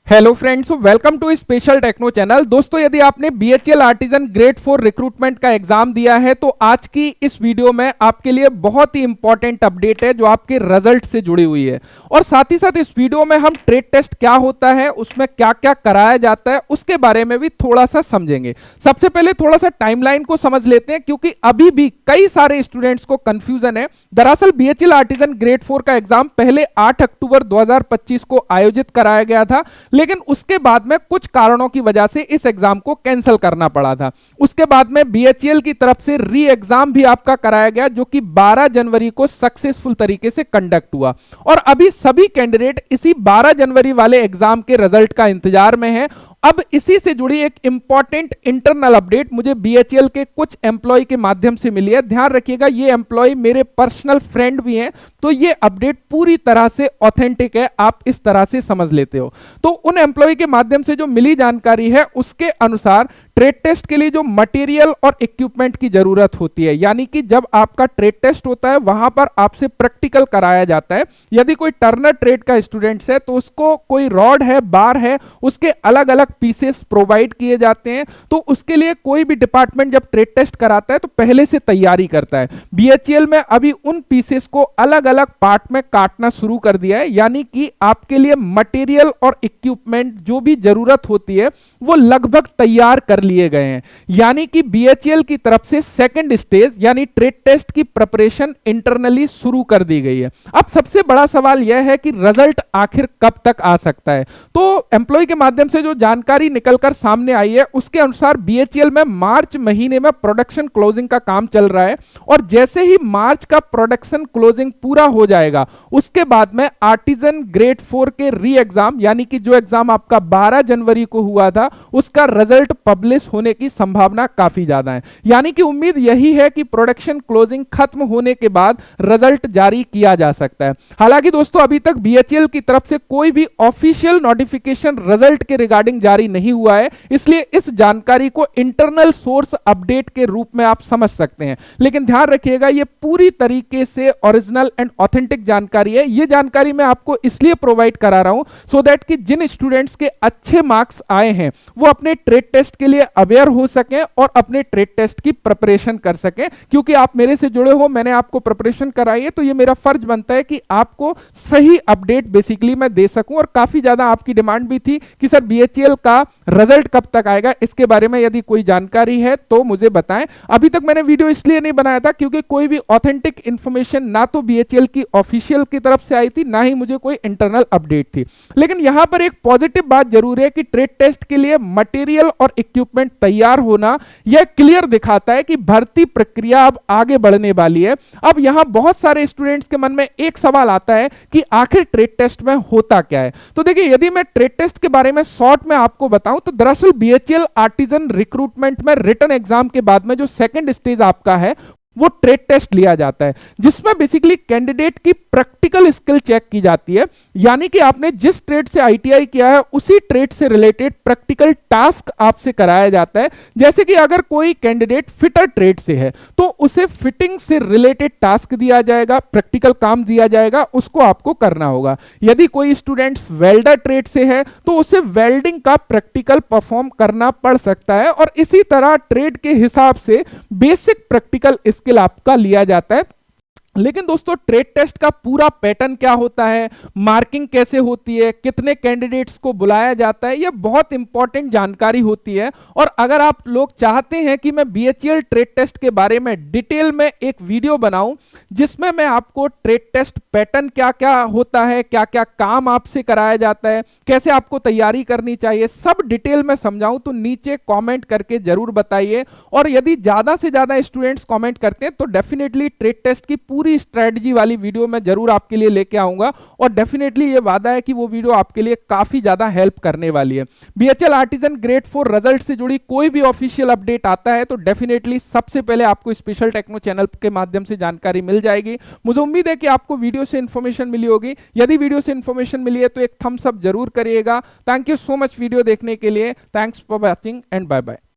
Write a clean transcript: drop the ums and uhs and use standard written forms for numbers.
Hello friends, welcome to special techno channel. दोस्तों, यदि आपने बीएचईएल आर्टिजन ग्रेड 4 रिक्रूटमेंट का एग्जाम दिया है तो आज की इस वीडियो में आपके लिए बहुत ही इंपॉर्टेंट अपडेट है जो आपके रिजल्ट से जुड़ी हुई है। और साथ ही साथ इस वीडियो में हम ट्रेड टेस्ट क्या होता है, उसमें क्या क्या कराया जाता है, उसके बारे में भी थोड़ा सा समझेंगे। सबसे पहले थोड़ा सा टाइमलाइन को समझ लेते हैं, क्योंकि अभी भी कई सारे स्टूडेंट्स को कंफ्यूजन है। दरअसल बीएचईएल आर्टिजन ग्रेड 4 का एग्जाम पहले 8 अक्टूबर 2025 को आयोजित कराया गया था, लेकिन उसके बाद में कुछ कारणों की वजह से इस एग्जाम को कैंसिल करना पड़ा था। उसके बाद में बीएचईएल की तरफ से री एग्जाम भी आपका कराया गया, जो कि 12 जनवरी को सक्सेसफुल तरीके से कंडक्ट हुआ। और अभी सभी कैंडिडेट इसी 12 जनवरी वाले एग्जाम के रिजल्ट का इंतजार में हैं। अब इसी से जुड़ी एक इंपॉर्टेंट इंटरनल अपडेट मुझे बीएचईएल के कुछ एम्प्लॉय के माध्यम से मिली है। ध्यान रखिएगा, ये एम्प्लॉय मेरे पर्सनल फ्रेंड भी हैं, तो ये अपडेट पूरी तरह से ऑथेंटिक है, आप इस तरह से समझ लेते हो। तो उन एम्प्लॉय के माध्यम से जो मिली जानकारी है उसके अनुसार ट्रेड टेस्ट के लिए जो मटेरियल और इक्विपमेंट की जरूरत होती है, यानी कि जब आपका ट्रेड टेस्ट होता है वहां पर आपसे प्रैक्टिकल कराया जाता है। यदि कोई टर्नर ट्रेड का स्टूडेंट है तो उसको कोई रॉड है, बार है, उसके अलग अलग पीसेस प्रोवाइड किए जाते हैं। तो उसके लिए कोई भी डिपार्टमेंट जब ट्रेड टेस्ट कराता है तो पहले से तैयारी करता है। बीएचईएल में अभी उन पीसेस को अलग अलग पार्ट में काटना शुरू कर दिया है, यानी कि आपके लिए मटेरियल और इक्विपमेंट जो भी जरूरत होती है वो लगभग तैयार कर लिए गए हैं। यानी कि बीएचईएल की तरफ से सेकंड स्टेज यानी ट्रेड टेस्ट की प्रिपरेशन इंटरनली शुरू कर दी गई है। अब सबसे बड़ा सवाल यह है कि रिजल्ट आखिर कब तक आ सकता है। तो एम्प्लॉय के माध्यम से जो जानकारी निकलकर सामने आई है उसके अनुसार बीएचईएल में मार्च महीने में प्रोडक्शन क्लोजिंग का काम चल रहा है, और जैसे ही मार्च का प्रोडक्शन क्लोजिंग पूरा हो जाएगा उसके बाद में आर्टिजन ग्रेड 4 के री एग्जाम, यानी कि जो एग्जाम आपका 12 जनवरी को हुआ था उसका रिजल्ट पब्लिश होने की संभावना काफी ज्यादा है। यानी कि उम्मीद यही है कि प्रोडक्शन क्लोजिंग खत्म होने के बाद रिजल्ट जारी किया जा सकता है। हालांकि दोस्तों, अभी तक बीएचईएल की तरफ से कोई भी ऑफिशियल नोटिफिकेशन रिजल्ट के रिगार्डिंग जारी नहीं हुआ है, इसलिए इस जानकारी को इंटरनल सोर्स अपडेट के रूप में आप समझ सकते हैं। लेकिन ध्यान रखिएगा, यह पूरी तरीके से ओरिजिनल एंड ऑथेंटिक जानकारी है। यह जानकारी मैं आपको इसलिए प्रोवाइड करा रहा हूं सो दैट कि जिन स्टूडेंट्स के अच्छे मार्क्स आए हैं वो अपने ट्रेड टेस्ट के लिए अवेयर हो सकें और अपने ट्रेड टेस्ट की प्रिपरेशन कर सकें। क्योंकि आप मेरे से जुड़े हो, मैंने आपको प्रिपरेशन कराई है, तो ये मेरा फर्ज बनता है कि आपको सही अपडेट बेसिकली मैं दे सकूं। और काफी ज्यादा आपकी डिमांड भी थी कि सर बीएचईएल का रिजल्ट कब तक आएगा, इसके बारे में यदि कोई जानकारी है तो मुझे बताएं। अभी तक मैंने वीडियो इसलिए नहीं बनाया था क्योंकि कोई भी ऑथेंटिक इंफॉर्मेशन ना तो बीएचईएल की ऑफिशियल की तरफ से आई थी, ना ही मुझे कोई इंटरनल अपडेट थी। लेकिन यहां पर एक पॉजिटिव बात जरूर है कि ट्रेड टेस्ट के लिए मटेरियल और इक्विपमेंट तैयार होना यह क्लियर दिखाता है कि भर्ती प्रक्रिया अब आगे बढ़ने वाली है। अब यहां बहुत सारे स्टूडेंट्स के मन में एक सवाल आता है कि आखिर ट्रेड टेस्ट में होता क्या है। तो देखिए, यदि मैं ट्रेड टेस्ट के बारे में शॉर्ट में आपको बताऊं तो दरअसल बीएचईएल आर्टिजन रिक्रूटमेंट में रिटन एग्जाम के बाद में जो सेकंड स्टेज आपका है वो ट्रेड टेस्ट लिया जाता है, जिसमें बेसिकली कैंडिडेट की प्रैक्टिकल स्किल चेक की जाती है। यानी कि आपने जिस ट्रेड से आईटीआई किया है उसी ट्रेड से रिलेटेड प्रैक्टिकल टास्क आपसे कराया जाता है। जैसे कि अगर कोई कैंडिडेट फिटर ट्रेड से है तो उसे फिटिंग से रिलेटेड टास्क दिया जाएगा, प्रैक्टिकल काम दिया जाएगा, उसको आपको करना होगा। यदि कोई स्टूडेंट्स वेल्डर ट्रेड से है तो उसे वेल्डिंग का प्रैक्टिकल परफॉर्म करना पड़ सकता है। और इसी तरह ट्रेड के हिसाब से बेसिक प्रैक्टिकल स्किल आपका लिया जाता है। लेकिन दोस्तों, ट्रेड टेस्ट का पूरा पैटर्न क्या होता है, मार्किंग कैसे होती है, कितने कैंडिडेट्स को बुलाया जाता है, यह बहुत इंपॉर्टेंट जानकारी होती है। और अगर आप लोग चाहते हैं कि मैं बीएचईएल ट्रेड टेस्ट के बारे में डिटेल में एक वीडियो बनाऊं जिसमें मैं आपको ट्रेड टेस्ट पैटर्न क्या क्या होता है, क्या क्या काम आपसे कराया जाता है, कैसे आपको तैयारी करनी चाहिए, सब डिटेल में समझाऊं, तो नीचे कॉमेंट करके जरूर बताइए। और यदि ज्यादा से ज्यादा स्टूडेंट्स कॉमेंट करते हैं तो डेफिनेटली ट्रेड टेस्ट की पूरी स्ट्रेटजी वाली वीडियो मैं जरूर आपके लिए लेके आऊंगा। और डेफिनेटली ये वादा है कि वो वीडियो आपके लिए काफी ज्यादा हेल्प करने वाली है। बीएचईएल आर्टिजन ग्रेड 4 रिजल्ट से जुड़ी कोई भी ऑफिशियल अपडेट आता है तो डेफिनेटली सबसे पहले आपको स्पेशल टेक्नो चैनल के माध्यम से जानकारी मिल जाएगी। मुझे उम्मीद है कि आपको वीडियो से इंफॉर्मेशन मिली होगी। यदि वीडियो से इंफॉर्मेशन मिली है तो एक थम्स अप जरूर करिएगा। Thank you so much video देखने के लिए। Thanks for watching and bye bye.